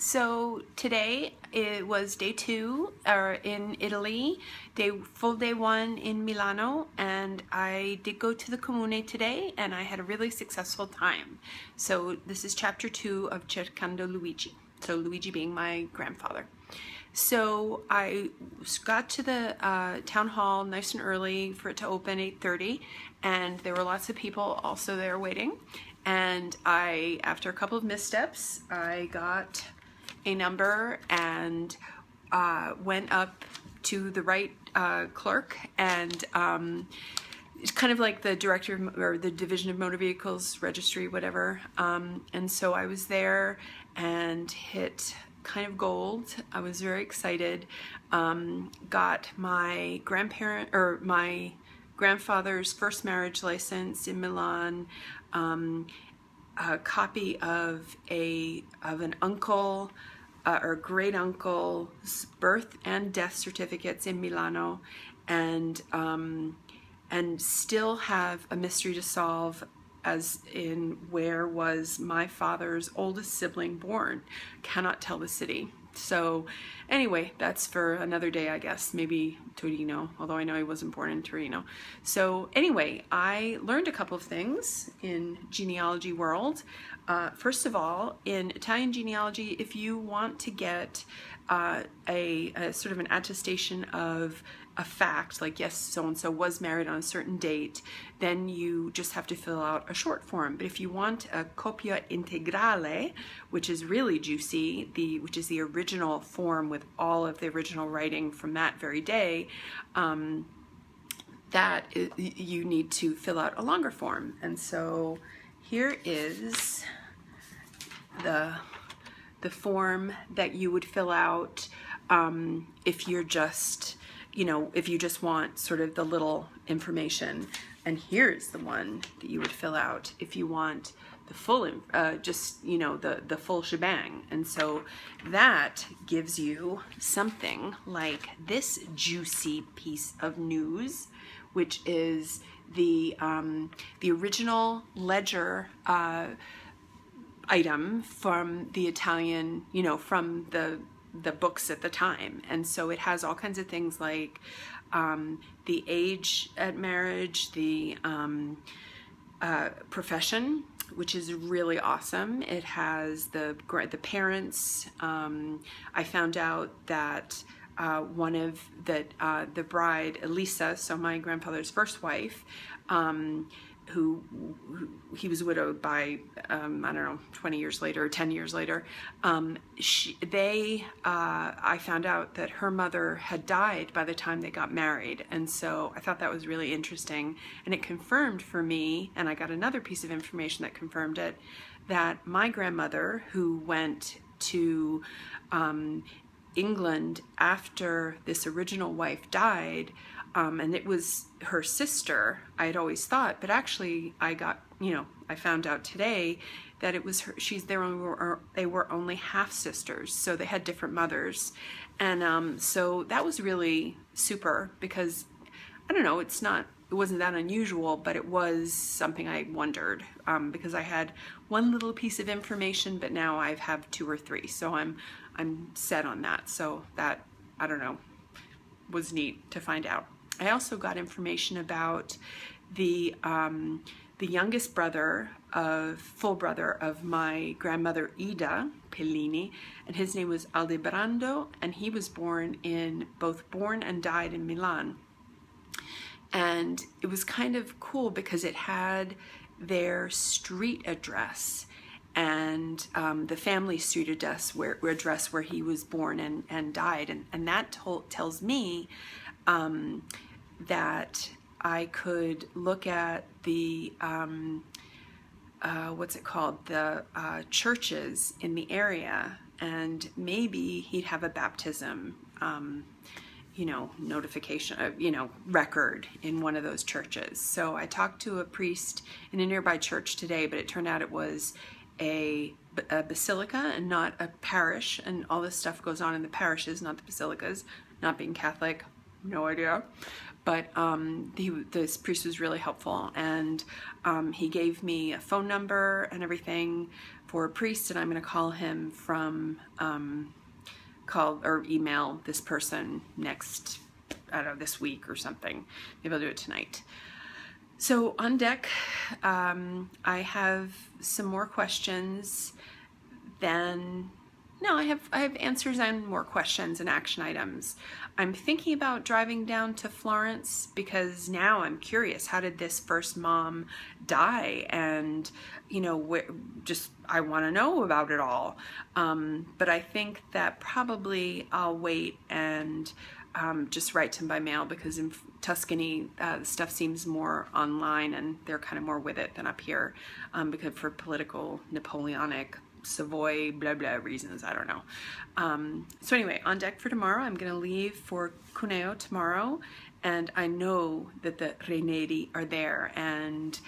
So today it was day 2 in Italy, full day 1 in Milano, and I did go to the Comune today and I had a really successful time. So this is chapter 2 of Cercando Luigi, so Luigi being my grandfather. So I got to the town hall nice and early for it to open 8:30, and there were lots of people also there waiting. And after a couple of missteps, I got a number and went up to the right clerk, and it's kind of like the director or the division of motor vehicles registry, whatever. And so I was there and hit kind of gold. I was very excited. Got my my grandfather's first marriage license in Milan, a copy of an uncle or great uncle's birth and death certificates in Milano, and still have a mystery to solve, as in where was my father's oldest sibling born. Cannot tell the city. So anyway, that's for another day, I guess, maybe Torino, although I know he wasn't born in Torino. So anyway, I learned a couple of things in genealogy world. First of all, in Italian genealogy, if you want to get a sort of an attestation of a fact, like yes, so-and-so was married on a certain date, then you just have to fill out a short form. But if you want a copia integrale, which is really juicy, which is the original form with all of the original writing from that very day, you need to fill out a longer form. And so here is the form that you would fill out if you're just, if you just want sort of the little information. And here's the one that you would fill out if you want the full, the full shebang. And so that gives you something like this juicy piece of news, which is the original ledger item from the Italian, from the books at the time. And so it has all kinds of things like the age at marriage, the profession, which is really awesome. It has the parents. I found out that the bride, Elisa, so my grandfather's first wife, who he was widowed by, I don't know, 20 years later, or 10 years later, I found out that her mother had died by the time they got married. And so I thought that was really interesting. And it confirmed for me, and I got another piece of information that confirmed it, that my grandmother, who went to England after this original wife died, and it was her sister, I had always thought, but actually I found out today that it was her. They were only half sisters, so they had different mothers. And so that was really super, because I don't know, it wasn't that unusual, but it was something I wondered, because I had one little piece of information, but now I have 2 or 3, so I'm set on that. So that, I don't know, was neat to find out. I also got information about the youngest brother, full brother of my grandmother Ida Pellini, and his name was Aldebrando, and he was born and died in Milan. And it was kind of cool because it had their street address and the family street address where he was born and died, and that tells me that I could look at the what's it called, the churches in the area, and maybe he'd have a baptism notification, record in one of those churches. So I talked to a priest in a nearby church today, but it turned out it was a basilica and not a parish, and all this stuff goes on in the parishes, not the basilicas. Not being Catholic, no idea. But this priest was really helpful, and he gave me a phone number and everything for a priest, and I'm going to call him from call or email this person next, I don't know, this week or something. Maybe I'll do it tonight. So on deck, I have some more questions than, no, I have answers and more questions and action items. I'm thinking about driving down to Florence because now I'm curious, how did this first mom die? And, you know, I want to know about it all. But I think that probably I'll wait and just write to him by mail, because in Tuscany, stuff seems more online and they're kind of more with it than up here, because for political, Napoleonic, Savoy, blah, blah reasons, I don't know. So anyway, on deck for tomorrow, I'm going to leave for Cuneo tomorrow, and I know that the Ranieri are there, and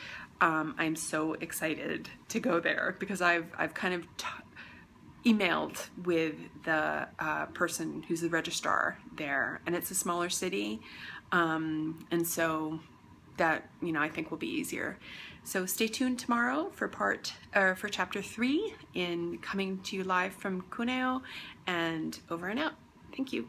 I'm so excited to go there because I've kind of emailed with the person who's the registrar there, and it's a smaller city, and so that, you know, I think will be easier. So stay tuned tomorrow for for chapter 3 in coming to you live from Cuneo, and over and out. Thank you.